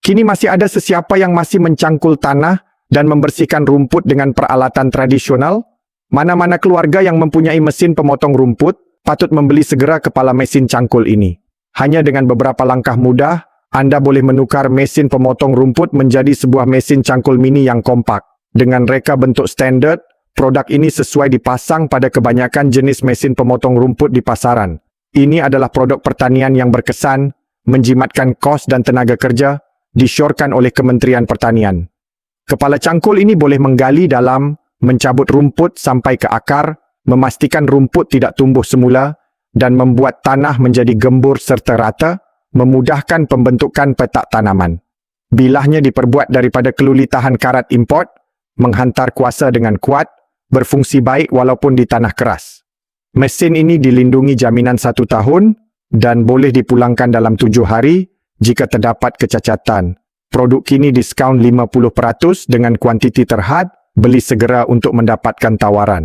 Kini masih ada sesiapa yang masih mencangkul tanah dan membersihkan rumput dengan peralatan tradisional? Mana-mana keluarga yang mempunyai mesin pemotong rumput patut membeli segera kepala mesin cangkul ini. Hanya dengan beberapa langkah mudah, Anda boleh menukar mesin pemotong rumput menjadi sebuah mesin cangkul mini yang kompak. Dengan reka bentuk standard, produk ini sesuai dipasang pada kebanyakan jenis mesin pemotong rumput di pasaran. Ini adalah produk pertanian yang berkesan, menjimatkan kos dan tenaga kerja, disyorkan oleh Kementerian Pertanian. Kepala cangkul ini boleh menggali dalam, mencabut rumput sampai ke akar, memastikan rumput tidak tumbuh semula, dan membuat tanah menjadi gembur serta rata, memudahkan pembentukan petak tanaman. Bilahnya diperbuat daripada keluli tahan karat import, menghantar kuasa dengan kuat, berfungsi baik walaupun di tanah keras. Mesin ini dilindungi jaminan 1 tahun dan boleh dipulangkan dalam 7 hari jika terdapat kecacatan. Produk kini diskaun 50% dengan kuantiti terhad, beli segera untuk mendapatkan tawaran.